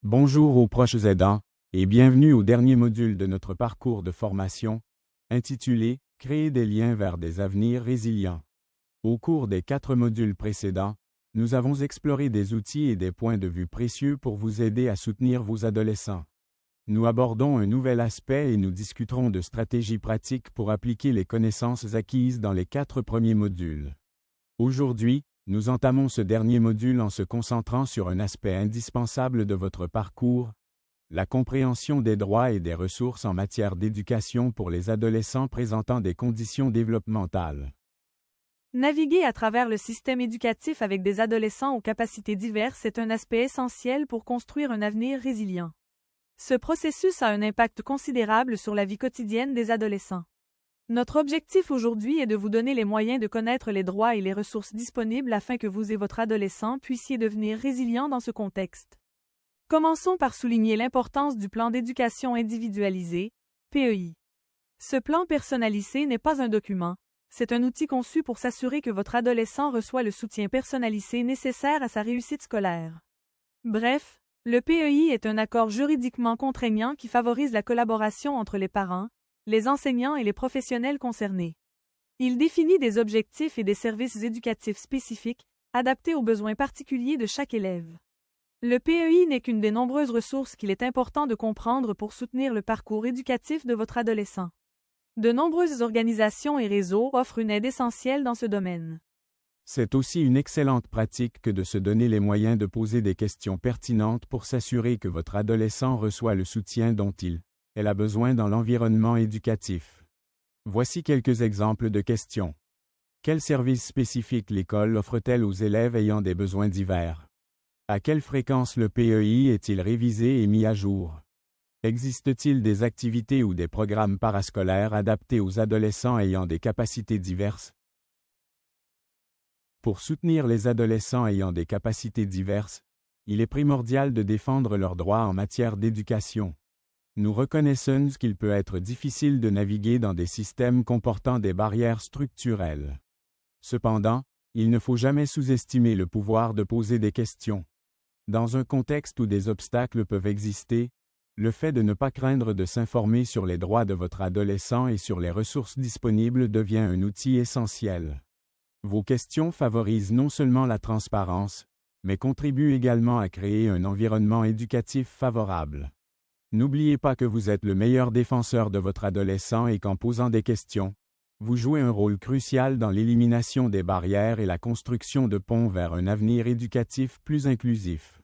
Bonjour aux proches aidants et bienvenue au dernier module de notre parcours de formation, intitulé « Créer des liens vers des avenirs résilients ». Au cours des 4 modules précédents, nous avons exploré des outils et des points de vue précieux pour vous aider à soutenir vos adolescents. Nous abordons un nouvel aspect et nous discuterons de stratégies pratiques pour appliquer les connaissances acquises dans les 4 premiers modules. Aujourd'hui, nous entamons ce dernier module en se concentrant sur un aspect indispensable de votre parcours, la compréhension des droits et des ressources en matière d'éducation pour les adolescents présentant des conditions développementales. Naviguer à travers le système éducatif avec des adolescents aux capacités diverses est un aspect essentiel pour construire un avenir résilient. Ce processus a un impact considérable sur la vie quotidienne des adolescents. Notre objectif aujourd'hui est de vous donner les moyens de connaître les droits et les ressources disponibles afin que vous et votre adolescent puissiez devenir résilients dans ce contexte. Commençons par souligner l'importance du plan d'éducation individualisé, PEI. Ce plan personnalisé n'est pas un document, c'est un outil conçu pour s'assurer que votre adolescent reçoit le soutien personnalisé nécessaire à sa réussite scolaire. Bref, le PEI est un accord juridiquement contraignant qui favorise la collaboration entre les parents, les enseignants et les professionnels concernés. Il définit des objectifs et des services éducatifs spécifiques, adaptés aux besoins particuliers de chaque élève. Le PEI n'est qu'une des nombreuses ressources qu'il est important de comprendre pour soutenir le parcours éducatif de votre adolescent. De nombreuses organisations et réseaux offrent une aide essentielle dans ce domaine. C'est aussi une excellente pratique que de se donner les moyens de poser des questions pertinentes pour s'assurer que votre adolescent reçoit le soutien dont elle a besoin dans l'environnement éducatif. Voici quelques exemples de questions. Quels services spécifiques l'école offre-t-elle aux élèves ayant des besoins divers? À quelle fréquence le PEI est-il révisé et mis à jour? Existe-t-il des activités ou des programmes parascolaires adaptés aux adolescents ayant des capacités diverses? Pour soutenir les adolescents ayant des capacités diverses, il est primordial de défendre leurs droits en matière d'éducation. Nous reconnaissons qu'il peut être difficile de naviguer dans des systèmes comportant des barrières structurelles. Cependant, il ne faut jamais sous-estimer le pouvoir de poser des questions. Dans un contexte où des obstacles peuvent exister, le fait de ne pas craindre de s'informer sur les droits de votre adolescent et sur les ressources disponibles devient un outil essentiel. Vos questions favorisent non seulement la transparence, mais contribuent également à créer un environnement éducatif favorable. N'oubliez pas que vous êtes le meilleur défenseur de votre adolescent et qu'en posant des questions, vous jouez un rôle crucial dans l'élimination des barrières et la construction de ponts vers un avenir éducatif plus inclusif.